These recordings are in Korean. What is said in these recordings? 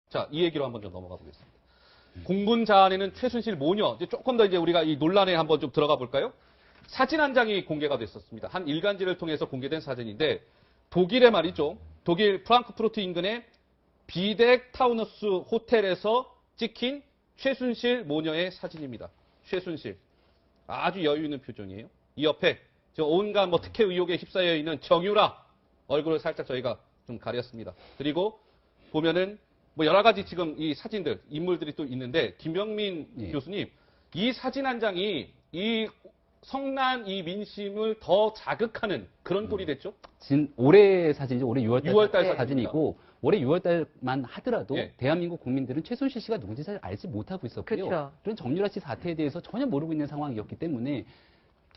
자, 이 얘기로 한번 좀 넘어가 보겠습니다. 공분자 안에는 최순실 모녀, 이제 조금 더 이제 우리가 이 논란에 한번 좀 들어가 볼까요? 사진 한 장이 공개가 됐었습니다. 한 일간지를 통해서 공개된 사진인데, 독일에 말이죠. 독일 프랑크푸르트 인근의 비덱 타우너스 호텔에서 찍힌 최순실 모녀의 사진입니다. 최순실. 아주 여유 있는 표정이에요. 이 옆에 온갖 뭐 특혜 의혹에 휩싸여 있는 정유라 얼굴을 살짝 저희가 좀 가렸습니다. 그리고 보면은 뭐 여러 가지 지금 이 사진들, 인물들이 또 있는데, 김병민 교수님, 이 사진 한 장이 이 성난 이 민심을 더 자극하는 그런 꼴이 됐죠? 올해 사진이죠. 올해 6월달 사진이고, 올해 6월달만 하더라도 대한민국 국민들은 최순실 씨가 누군지 잘 알지 못하고 있었고요. 그렇죠. 그런 정유라 씨 사태에 대해서 전혀 모르고 있는 상황이었기 때문에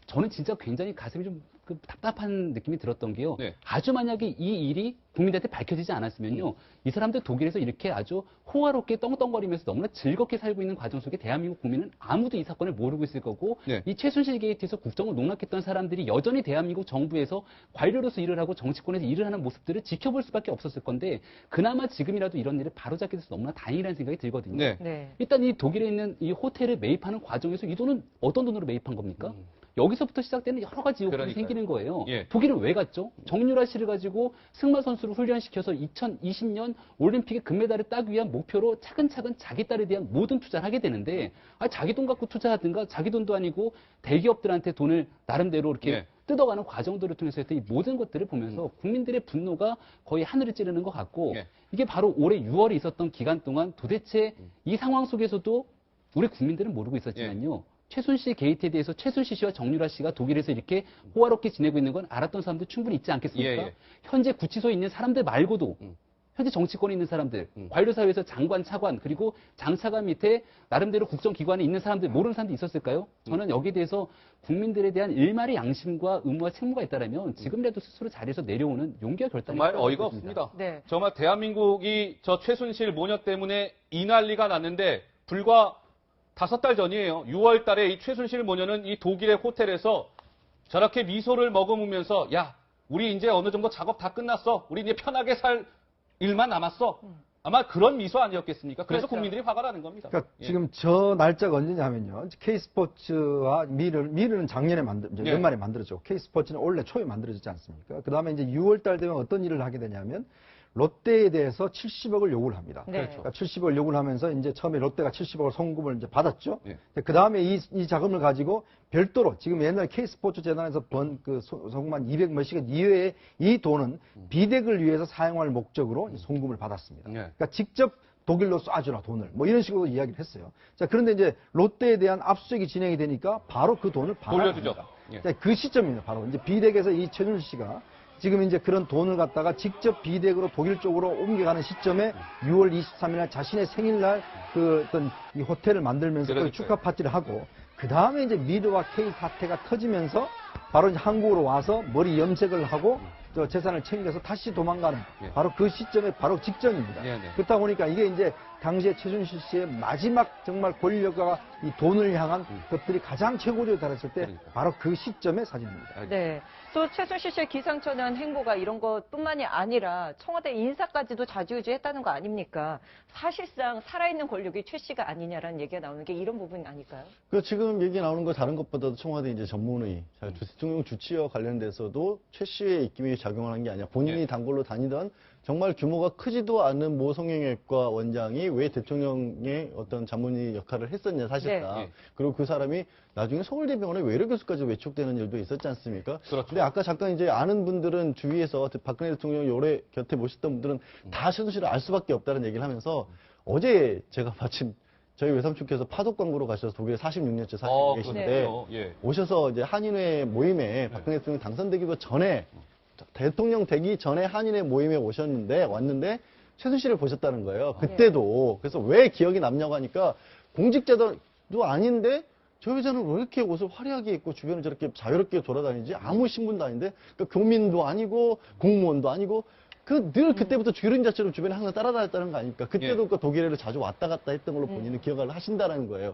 저는 진짜 굉장히 가슴이 좀 답답한 느낌이 들었던 게요. 아주 만약에 이 일이 국민들한테 밝혀지지 않았으면요. 이 사람들 독일에서 이렇게 아주 호화롭게 떵떵거리면서 너무나 즐겁게 살고 있는 과정 속에 대한민국 국민은 아무도 이 사건을 모르고 있을 거고 이 최순실 게이트에서 국정을 농락했던 사람들이 여전히 대한민국 정부에서 관료로서 일을 하고 정치권에서 일을 하는 모습들을 지켜볼 수밖에 없었을 건데 그나마 지금이라도 이런 일을 바로잡게 돼서 너무나 다행이라는 생각이 들거든요. 일단 이 독일에 있는 이 호텔을 매입하는 과정에서 이 돈은 어떤 돈으로 매입한 겁니까? 여기서부터 시작되는 여러 가지 의혹들이 생기는 거예요. 독일은 왜 갔죠? 정유라 씨를 가지고 승마 선수를 훈련시켜서 2020년 올림픽의 금메달을 따기 위한 목표로 차근차근 자기 딸에 대한 모든 투자를 하게 되는데 자기 돈 갖고 투자하든가 자기 돈도 아니고 대기업들한테 돈을 나름대로 이렇게 뜯어가는 과정들을 통해서 했던 이 모든 것들을 보면서 국민들의 분노가 거의 하늘을 찌르는 것 같고 이게 바로 올해 6월에 있었던 기간 동안 도대체 이 상황 속에서도 우리 국민들은 모르고 있었지만요. 최순실 게이트에 대해서 최순실 씨와 정유라 씨가 독일에서 이렇게 호화롭게 지내고 있는 건 알았던 사람도 충분히 있지 않겠습니까? 현재 구치소에 있는 사람들 말고도 현재 정치권에 있는 사람들, 관료사회에서 장관, 차관, 그리고 장차관 밑에 나름대로 국정기관에 있는 사람들, 모르는 사람도 있었을까요? 저는 여기에 대해서 국민들에 대한 일말의 양심과 의무와 책무가 있다면 지금이라도 스스로 자리에서 내려오는 용기와 결단이 정말 어이가 없습니다. 정말 대한민국이 저 최순실 모녀 때문에 이 난리가 났는데 불과 5달 전이에요. 6월 달에 이 최순실 모녀는 이 독일의 호텔에서 저렇게 미소를 머금으면서 야, 우리 이제 어느 정도 작업 다 끝났어. 우리 이제 편하게 살 일만 남았어. 아마 그런 미소 아니었겠습니까? 그래서 국민들이 화가 나는 겁니다. 그러니까 지금 저 날짜가 언제냐 하면요. K스포츠와 미르는 작년에 연말에 만들어졌고 K스포츠는 올해 초에 만들어졌지 않습니까? 그 다음에 이제 6월 달 되면 어떤 일을 하게 되냐면 롯데에 대해서 70억을 요구를 합니다. 그러니까 70억을 요구를 하면서 이제 처음에 롯데가 70억을 송금을 이제 받았죠. 그 다음에 이 자금을 가지고 별도로 지금 옛날 K스포츠 재단에서 번 그 송금한 200 몇십억 이외에 이 돈은 비덱을 위해서 사용할 목적으로 송금을 받았습니다. 그러니까 직접 독일로 쏴주라 돈을 뭐 이런 식으로 이야기를 했어요. 자 그런데 이제 롯데에 대한 압수수색이 진행이 되니까 바로 그 돈을 돌려주죠. 그 시점입니다. 바로 이제 비덱에서 이 최준실 씨가 지금 이제 그런 돈을 갖다가 직접 비덱으로 독일 쪽으로 옮겨가는 시점에 6월 23일 날 자신의 생일날 그 어떤 이 호텔을 만들면서 그 축하 파티를 하고 그 다음에 이제 미르와 K 사태가 터지면서 바로 이제 한국으로 와서 머리 염색을 하고 저 재산을 챙겨서 다시 도망가는 바로 그 시점에 바로 직전입니다. 그렇다 보니까 이게 이제 당시에 최순실 씨의 마지막 정말 권력과 이 돈을 향한 것들이 가장 최고조에 달했을 때 바로 그 시점의 사진입니다. 네. 또 최순실 씨의 기상천외한 행보가 이런 것뿐만이 아니라 청와대 인사까지도 좌지우지했다는 거 아닙니까? 사실상 살아있는 권력이 최 씨가 아니냐라는 얘기가 나오는 게 이런 부분 아닐까요? 그 지금 얘기 나오는 거 다른 것보다도 청와대 이제 전문의, 대통령 주치와 관련돼서도 최 씨의 입김이 작용하는 게 아니라 본인이 단골로 다니던 정말 규모가 크지도 않은 모 성형외과 원장이 왜 대통령의 어떤 자문의 역할을 했었냐 사실상. 그리고 그 사람이 나중에 서울대병원의 외래 교수까지 외촉되는 일도 있었지 않습니까? 근데 아까 잠깐 이제 아는 분들은 주위에서 박근혜 대통령이 오래 곁에 모셨던 분들은 다 최순실을 알 수밖에 없다는 얘기를 하면서 어제 제가 마침 저희 외삼촌께서 파독 광고로 가셔서 독일에 46년째 사시고 계신데 오셔서 이제 한인회 모임에 박근혜 대통령 당선되기도 전에 대통령 되기 전에 한인회 모임에 왔는데 최순실을 보셨다는 거예요. 그때도. 그래서 왜 기억이 남냐고 하니까 공직자도 아닌데 저 여자는 왜 이렇게 옷을 화려하게 입고 주변을 저렇게 자유롭게 돌아다니지? 아무 신분도 아닌데 그러니까 교민도 아니고 공무원도 아니고 늘 그때부터 주린 자체로 주변에 항상 따라다녔다는 거 아닙니까? 그때도 그 독일에를 자주 왔다 갔다 했던 걸로 본인은 기억을 하신다는 거예요.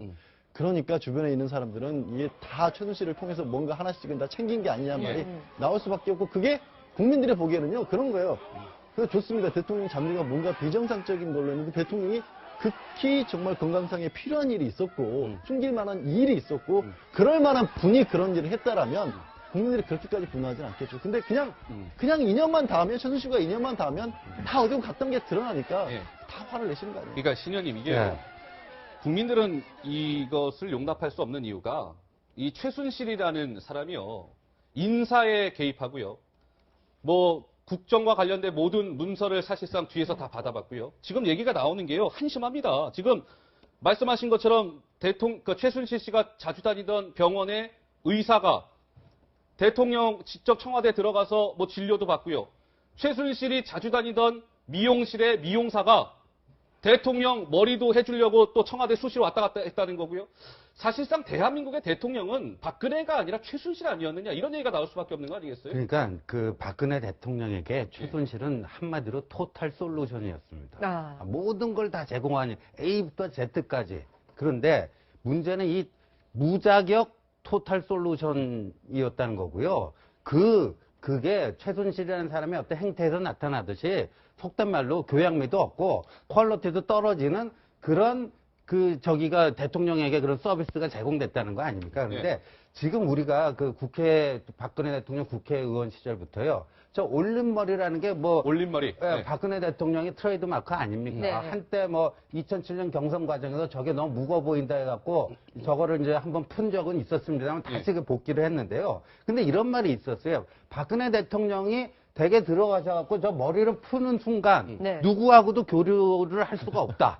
그러니까 주변에 있는 사람들은 이게 다 최순실을 통해서 뭔가 하나씩은 다 챙긴 게 아니냐 말이 나올 수밖에 없고 그게 국민들이 보기에는요 그런 거예요. 그래서 좋습니다. 대통령 잡느가 뭔가 비정상적인 걸로 했는데 대통령이 극히 정말 건강상에 필요한 일이 있었고 숨길 만한 일이 있었고 그럴 만한 분이 그런 일을 했다라면 국민들이 그렇게까지 분노하진 않겠죠. 근데 그냥 2년만 다 하면 최순실과 2년만 다 하면 다 어디로 갔던 게 드러나니까 예. 다 화를 내시는 거 아니에요? 그러니까 신현님 이게 네. 국민들은 이것을 용납할 수 없는 이유가 이 최순실이라는 사람이요 인사에 개입하고요 뭐 국정과 관련된 모든 문서를 사실상 뒤에서 다 받아봤고요 지금 얘기가 나오는 게요 한심합니다. 지금 말씀하신 것처럼 최순실 씨가 자주 다니던 병원의 의사가 대통령 직접 청와대 들어가서 뭐 진료도 받고요 최순실이 자주 다니던 미용실의 미용사가 대통령 머리도 해주려고 또 청와대 수시로 왔다 갔다 했다는 거고요. 사실상 대한민국의 대통령은 박근혜가 아니라 최순실 아니었느냐 이런 얘기가 나올 수밖에 없는 거 아니겠어요? 그러니까 그 박근혜 대통령에게 최순실은 한마디로 토탈 솔루션이었습니다. 모든 걸 다 제공하니 A부터 Z까지. 그런데 문제는 이 무자격 토탈 솔루션이었다는 거고요. 그게 최순실이라는 사람의 어떤 행태에서 나타나듯이 속된 말로 교양미도 없고 퀄리티도 떨어지는 그런 저기가 대통령에게 그런 서비스가 제공됐다는 거 아닙니까? 그런데 지금 우리가 박근혜 대통령 국회의원 시절부터요. 저 올림머리라는 게 뭐. 올림머리. 네. 박근혜 대통령의 트레이드 마크 아닙니까? 네. 한때 뭐 2007년 경선 과정에서 저게 너무 무거워 보인다 해갖고 저거를 이제 한번 푼 적은 있었습니다만 다시 복귀를 했는데요. 근데 이런 말이 있었어요. 박근혜 대통령이 댁에 들어가셔갖고 저 머리를 푸는 순간 누구하고도 교류를 할 수가 없다.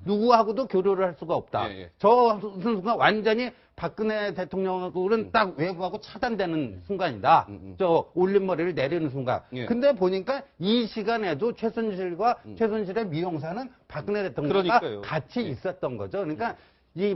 누구하고도 교류를 할 수가 없다. 저 순간 완전히 박근혜 대통령은 딱 외부하고 차단되는 순간이다. 저 올림머리를 내리는 순간. 근데 보니까 이 시간에도 최순실과 최순실의 미용사는 박근혜 대통령과 그러니까요. 같이 있었던 거죠. 그러니까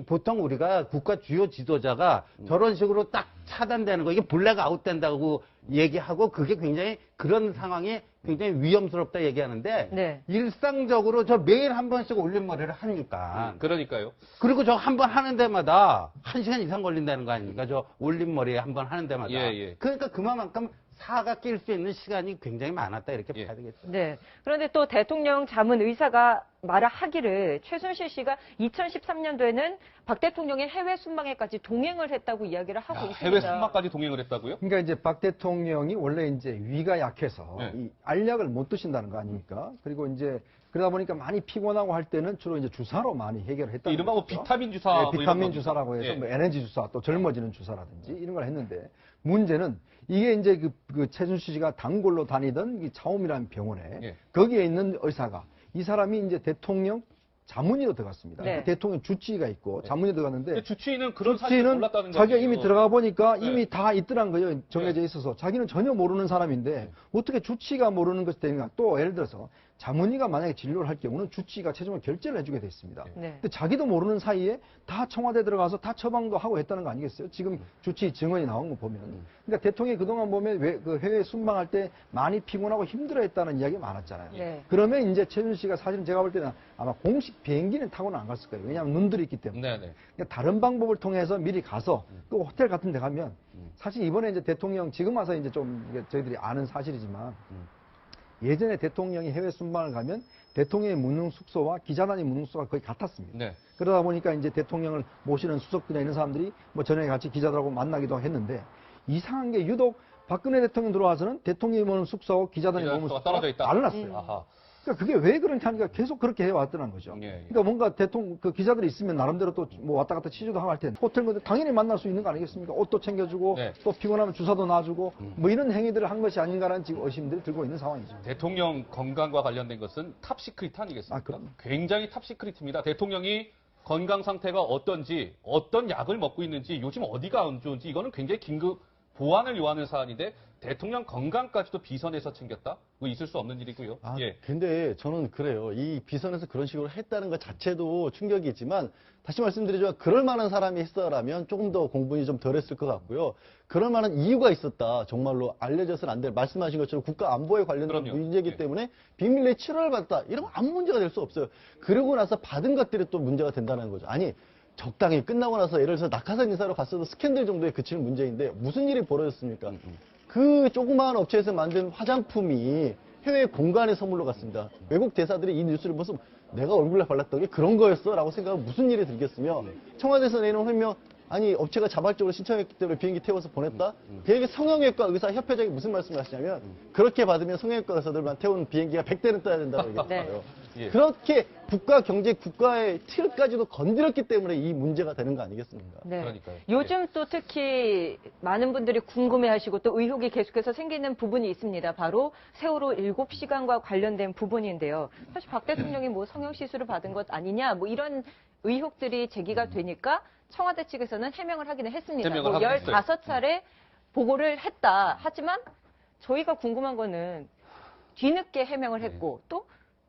보통 우리가 국가 주요 지도자가 저런 식으로 딱 차단되는 거, 이게 블랙아웃 된다고 얘기하고 그게 굉장히 그런 상황이 굉장히 위험스럽다 얘기하는데 일상적으로 저 매일 한 번씩 올림머리를 하니까. 그러니까요. 그리고 저 한 번 하는 데마다 1시간 이상 걸린다는 거 아닙니까? 저 올림머리에 한 번 하는 데마다. 그러니까 그만큼 사가 낄 수 있는 시간이 굉장히 많았다 이렇게 봐야 되겠죠. 네. 그런데 또 대통령 자문 의사가 말을 하기를 최순실 씨가 2013년도에는 박 대통령의 해외 순방에까지 동행을 했다고 이야기를 하고 있습니다. 해외 순방까지 동행을 했다고요? 그러니까 이제 박 대통령이 원래 이제 위가 약해서 이 알약을 못 드신다는 거 아닙니까? 그리고 이제 그러다 보니까 많이 피곤하고 할 때는 주로 이제 주사로 많이 해결을 했다. 이른바 뭐 비타민 주사. 네, 비타민 주사라고 해서 뭐 에너지 주사, 또 젊어지는 주사라든지 이런 걸 했는데 문제는 이게 이제 그 최순실 씨가 단골로 다니던 이 차움이라는 병원에 거기에 있는 의사가 이 사람이 이제 대통령 자문위로 들어갔습니다. 대통령 주치의가 있고 자문위로 들어갔는데 주치의는 그런 사실을 몰랐다는 거죠. 자기가 이미 들어가 보니까 이미 다 있더란 거예요. 정해져 있어서 자기는 전혀 모르는 사람인데 어떻게 주치의가 모르는 것이 되는가. 또 예를 들어서 자문위가 만약에 진료를 할 경우는 주치의가 최종적으로 결제를 해주게 돼 있습니다. 근데 자기도 모르는 사이에 다 청와대 들어가서 다 처방도 하고 했다는 거 아니겠어요? 지금 주치의 증언이 나온 거 보면. 그러니까 대통령이 그동안 보면 그 해외 순방할 때 많이 피곤하고 힘들어했다는 이야기 많았잖아요. 그러면 이제 최순실 씨가 사실은 제가 볼 때는 아마 공식 비행기는 타고는 안 갔을 거예요. 왜냐하면 눈들이 있기 때문에. 그러니까 다른 방법을 통해서 미리 가서 그 호텔 같은 데 가면 사실 이번에 이제 대통령 지금 와서 이제 좀 저희들이 아는 사실이지만 예전에 대통령이 해외 순방을 가면 대통령의 묵는 숙소와 기자단의 묵는 숙소가 거의 같았습니다. 그러다 보니까 이제 대통령을 모시는 수석들이나 이런 사람들이 뭐 저녁에 같이 기자들하고 만나기도 했는데 이상한 게 유독 박근혜 대통령 들어와서는 대통령이 머는 숙소하고 기자단이 머는 숙소가 떨어져 있다. 달랐어요. 그러니까 그게 왜 그런지 하니까 계속 그렇게 해왔더란 거죠. 그러니까 뭔가 대통령, 그 기자들이 있으면 나름대로 또 뭐 왔다 갔다 취재도 하고 할 텐데 호텔 건데 당연히 만날 수 있는 거 아니겠습니까? 옷도 챙겨주고 또 피곤하면 주사도 놔주고 뭐 이런 행위들을 한 것이 아닌가라는 지금 의심들이 들고 있는 상황이죠. 대통령 건강과 관련된 것은 탑시크릿 아니겠습니까? 굉장히 탑시크릿입니다. 대통령이 건강 상태가 어떤지, 어떤 약을 먹고 있는지, 요즘 어디가 안 좋은지 이거는 굉장히 긴급 보완을 요하는 사안인데 대통령 건강까지도 비선에서 챙겼다? 뭐 있을 수 없는 일이고요. 근데 저는 그래요. 이 비선에서 그런 식으로 했다는 것 자체도 충격이지만 다시 말씀드리지만 그럴 만한 사람이 했어라면 조금 더 공분이 좀 덜했을 것 같고요. 그럴 만한 이유가 있었다. 정말로 알려져서는 안 될 말씀하신 것처럼 국가 안보에 관련된 문제이기 때문에 비밀리에 치료를 받았다. 이런 건 아무 문제가 될 수 없어요. 그러고 나서 받은 것들이 또 문제가 된다는 거죠. 아니 적당히 끝나고 나서 예를 들어서 낙하산 인사로 갔어도 스캔들 정도에 그치는 문제인데 무슨 일이 벌어졌습니까? 그 조그마한 업체에서 만든 화장품이 해외 공간에 선물로 갔습니다. 외국 대사들이 이 뉴스를 보면서 내가 얼굴에 발랐던 게 그런 거였어? 라고 생각하면 무슨 일이 들겠으며 청와대에서 내놓은 해명 아니 업체가 자발적으로 신청했기 때문에 비행기 태워서 보냈다? 비행기 성형외과 의사 협회장이 무슨 말씀을 하시냐면 그렇게 받으면 성형외과 의사들만 태운 비행기가 100대는 떠야 된다고 얘기했어요. 예. 그렇게 국가 경제, 국가의 틀까지도 건드렸기 때문에 이 문제가 되는 거 아니겠습니까? 네. 그러니까요. 요즘 또 특히 많은 분들이 궁금해하시고 또 의혹이 계속해서 생기는 부분이 있습니다. 바로 세월호 7시간과 관련된 부분인데요. 사실 박 대통령이 뭐 성형시술을 받은 것 아니냐 뭐 이런 의혹들이 제기가 되니까 청와대 측에서는 해명을 하기는 했습니다. 해명을 뭐 하긴 했어요. 15차례 보고를 했다. 하지만 저희가 궁금한 거는 뒤늦게 해명을 했고 또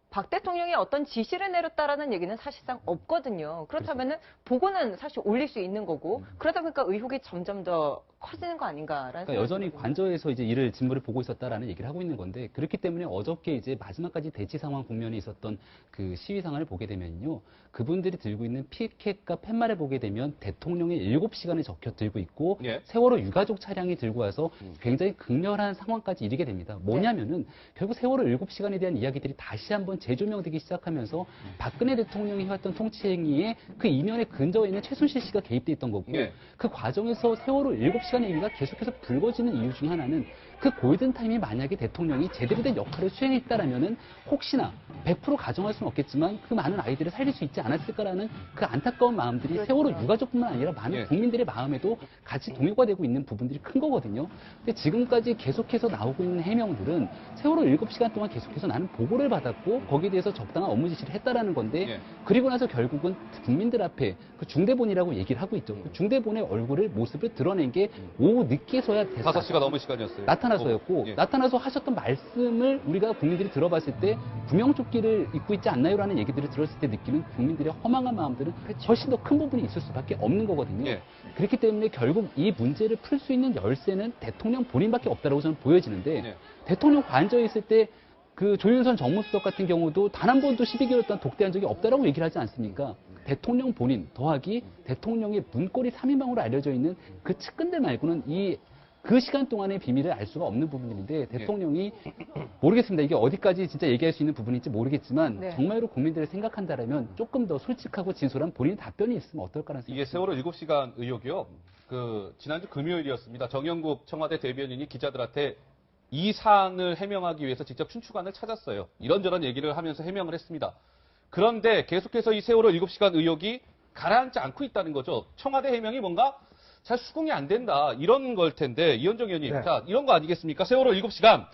박 대통령이 어떤 지시를 내렸다라는 얘기는 사실상 없거든요. 그렇다면은 보고는 사실 올릴 수 있는 거고 그러다 보니까 의혹이 점점 더 커지는 거 아닌가라는 그러니까 여전히 관저에서 이제 이를 진물을 보고 있었다라는 얘기를 하고 있는 건데 그렇기 때문에 어저께 이제 마지막까지 대치 상황 국면에 있었던 그 시위 상황을 보게 되면요. 그분들이 들고 있는 피켓과 팻말을 보게 되면 대통령의 7시간을 적혀 들고 있고 예. 세월호 유가족 차량이 들고 와서 굉장히 극렬한 상황까지 이르게 됩니다. 뭐냐면은 결국 세월호 7시간에 대한 이야기들이 다시 한번 재조명되기 시작하면서 박근혜 대통령이 해왔던 통치 행위에 그 이면에 근저에 있는 최순실 씨가 개입돼 있던 거고 예. 그 과정에서 세월호 7시간의 의미가 계속해서 불거지는 이유 중 하나는 그 골든타임이 만약에 대통령이 제대로 된 역할을 수행했다라면은 혹시나 100% 가정할 수는 없겠지만 그 많은 아이들을 살릴 수 있지 않았을까라는 그 안타까운 마음들이 세월호 유가족뿐만 아니라 많은 예. 국민들의 마음에도 같이 동요가 되고 있는 부분들이 큰 거거든요. 근데 지금까지 계속해서 나오고 있는 해명들은 세월호 7시간 동안 계속해서 나는 보고를 받았고 거기에 대해서 적당한 업무 지시를 했다라는 건데 예. 그리고 나서 결국은 국민들 앞에 그 중대본이라고 얘기를 하고 있죠. 그 중대본의 얼굴을 모습을 드러낸 게 오후 늦게서야 됐다. 5시가 넘은 시간이었어요. 나타나서였고 예. 나타나서 하셨던 말씀을 우리가 국민들이 들어봤을 때 구명조끼를 입고 있지 않나요라는 얘기들을 들었을 때 느끼는 국민들의 허망한 마음들은 훨씬 더 큰 부분이 있을 수밖에 없는 거거든요. 예. 그렇기 때문에 결국 이 문제를 풀 수 있는 열쇠는 대통령 본인밖에 없다고 저는 보여지는데 예. 대통령 관저에 있을 때 그 조윤선 정무수석 같은 경우도 단 한 번도 12개월 동안 독대한 적이 없다라고 얘기를 하지 않습니까? 대통령 본인 더하기 대통령의 문고리 3인방으로 알려져 있는 그 측근들 말고는 그 시간 동안의 비밀을 알 수가 없는 부분인데 대통령이 모르겠습니다. 이게 어디까지 진짜 얘기할 수 있는 부분인지 모르겠지만 네. 정말로 국민들을 생각한다면 조금 더 솔직하고 진솔한 본인 답변이 있으면 어떨까라는 생각이 이게 세월호 7시간 의혹이요. 지난주 금요일이었습니다. 정영국 청와대 대변인이 기자들한테 이 사안을 해명하기 위해서 직접 춘추관을 찾았어요. 이런저런 얘기를 하면서 해명을 했습니다. 그런데 계속해서 이 세월호 7시간 의혹이 가라앉지 않고 있다는 거죠. 청와대 해명이 뭔가 잘 수긍이 안 된다. 이런 걸 텐데, 이현정 의원님. 네. 자, 이런 거 아니겠습니까? 세월호 7시간.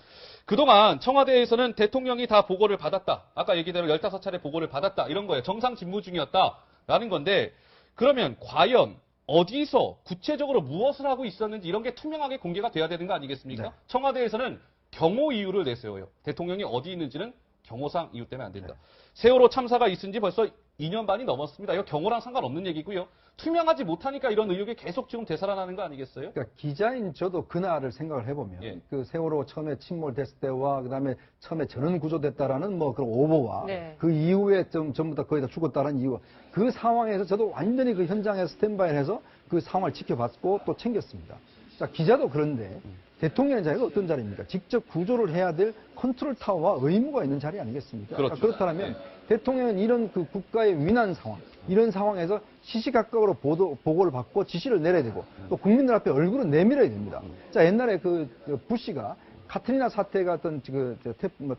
그동안 청와대에서는 대통령이 다 보고를 받았다. 아까 얘기대로 15차례 보고를 받았다. 이런 거예요. 정상 직무 중이었다. 라는 건데, 그러면 과연 어디서 구체적으로 무엇을 하고 있었는지 이런 게 투명하게 공개가 돼야 되는 거 아니겠습니까? 네. 청와대에서는 경호 이유를 내세워요. 대통령이 어디 있는지는 경호상 이유 때문에 안 된다. 세월호 참사가 있은 지 벌써 2년 반이 넘었습니다. 이거 경호랑 상관없는 얘기고요. 투명하지 못하니까 이런 의혹이 계속 지금 되살아나는 거 아니겠어요? 그러니까 기자인 저도 그날을 생각을 해보면 예. 그 세월호 처음에 침몰됐을 때와 그다음에 처음에 전원 구조됐다라는 뭐 그런 오보와 네. 그 이후에 전부 다 거의 다 죽었다는 이유 그 상황에서 저도 완전히 그 현장에서 스탠바이를 해서 그 상황을 지켜봤고 또 챙겼습니다. 자 기자도 그런데 대통령의 자리가 어떤 자리입니까? 직접 구조를 해야 될 컨트롤 타워와 의무가 있는 자리 아니겠습니까? 그렇죠. 그렇다면 대통령은 이런 그 국가의 위난 상황, 이런 상황에서 시시각각으로 보고를 받고 지시를 내려야 되고 또 국민들 앞에 얼굴을 내밀어야 됩니다. 자, 옛날에 그 부시가 카트리나 사태가 어떤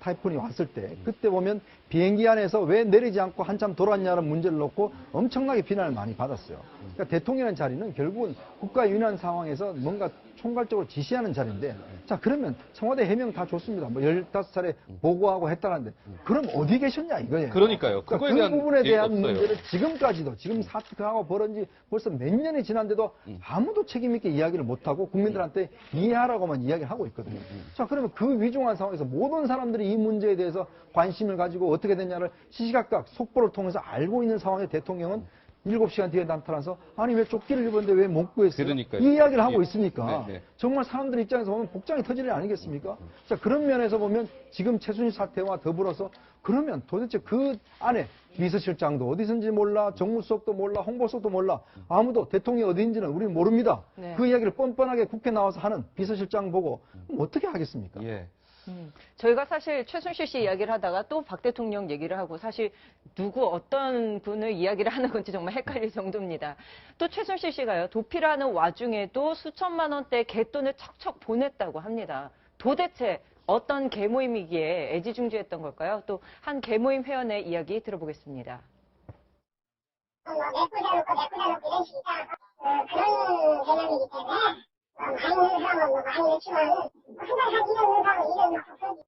타이푼이 왔을 때 그때 보면 비행기 안에서 왜 내리지 않고 한참 돌았냐는 문제를 놓고 엄청나게 비난을 많이 받았어요. 그러니까 대통령의 자리는 결국은 국가의 위난 상황에서 뭔가 총괄적으로 지시하는 자리인데 자 그러면 청와대 해명 다 좋습니다. 뭐 15차례 보고하고 했다는데 그럼 어디 계셨냐 이거예요. 그러니까요. 그러니까 그거에 그 대한 부분에 얘기가 대한 없어요. 문제를 지금까지도 지금 사태가 벌어진 지 벌써 몇 년이 지났는데도 아무도 책임 있게 이야기를 못하고 국민들한테 이해하라고만 이야기를 하고 있거든요. 자 그러면 그 위중한 상황에서 모든 사람들이 이 문제에 대해서 관심을 가지고 어떻게 됐냐를 시시각각 속보를 통해서 알고 있는 상황에 대통령은 7시간 뒤에 나타나서 아니 왜 조끼를 입었는데 왜 못 구했어요? 그러니까요. 이 이야기를 하고 예. 있으니까 네, 네. 정말 사람들 입장에서 보면 복장이 터질 일 아니겠습니까? 자 그런 면에서 보면 지금 최순실 사태와 더불어서 그러면 도대체 그 안에 비서실장도 어디선지 몰라, 정무수석도 몰라, 홍보수석도 몰라, 아무도 대통령이 어디인지는 우리는 모릅니다. 네. 그 이야기를 뻔뻔하게 국회 나와서 하는 비서실장 보고 그럼 어떻게 하겠습니까? 예. 저희가 사실 최순실 씨 이야기를 하다가 또 박 대통령 얘기를 하고 사실 누구 어떤 분을 이야기를 하는 건지 정말 헷갈릴 정도입니다. 또 최순실 씨가요. 도피라는 와중에도 수천만 원대 갯돈을 척척 보냈다고 합니다. 도대체 어떤 계모임이기에 애지중지했던 걸까요? 또 한 계모임 회원의 이야기 들어보겠습니다. 메꾸려놓고 이런 식이다. 그런 개념이기 때문에 많이 있는 사람은 많이 있지만 한 달에 한 2년 있는 사람은 2년 넣고 그러지.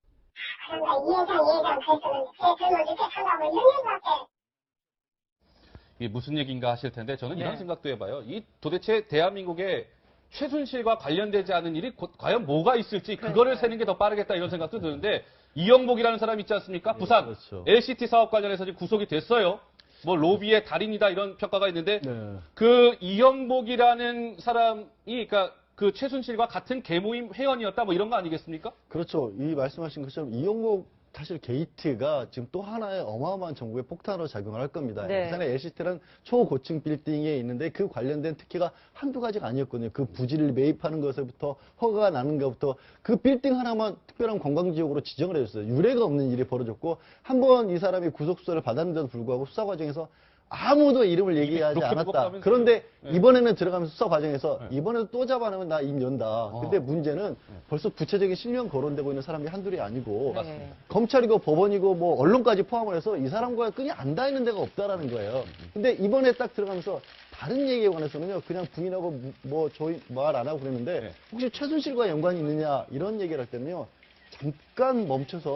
그런가 이해장 그랬었는데 그게 젊어 이렇게 산다고 이런 얘기밖에. 이게 무슨 얘기인가 하실 텐데 저는 이런 네. 생각도 해봐요. 이 도대체 대한민국에 최순실과 관련되지 않은 일이 과연 뭐가 있을지 그거를 세는 게 더 빠르겠다 이런 생각도 드는데 이영복이라는 사람 있지 않습니까? 부산 그렇죠. LCT 사업 관련해서 지금 구속이 됐어요. 뭐 로비의 달인이다 이런 평가가 있는데 네. 그 이영복이라는 사람이 그러니까 그 최순실과 같은 계모임 회원이었다 뭐 이런 거 아니겠습니까? 그렇죠. 이 말씀하신 것처럼 이영복 사실 게이트가 지금 또 하나의 어마어마한 정부의 폭탄으로 작용을 할 겁니다. 네. 부산의 LCT는 초고층 빌딩에 있는데 그 관련된 특혜가 한두 가지가 아니었거든요. 그 부지를 매입하는 것부터 허가가 나는 것부터 그 빌딩 하나만 특별한 관광지역으로 지정을 해줬어요. 유례가 없는 일이 벌어졌고 한 번 이 사람이 구속수사를 받았는데도 불구하고 수사 과정에서 아무도 이름을 얘기하지 그렇게 않았다. 무겁다면서요. 그런데 네. 이번에는 들어가면서 수사 과정에서 네. 이번에도 또 잡아내면 나 입 연다. 근데 문제는 벌써 구체적인 실명 거론되고 있는 사람이 한둘이 아니고 맞습니다. 검찰이고 법원이고 뭐 언론까지 포함을 해서 이 사람과의 끈이 안 닿는 데가 없다라는 거예요. 근데 이번에 딱 들어가면서 다른 얘기에 관해서는요, 그냥 부인하고 뭐 저희 말 안 하고 그랬는데 네. 혹시 최순실과 연관이 있느냐 이런 얘기를 할 때는요, 잠깐 멈춰서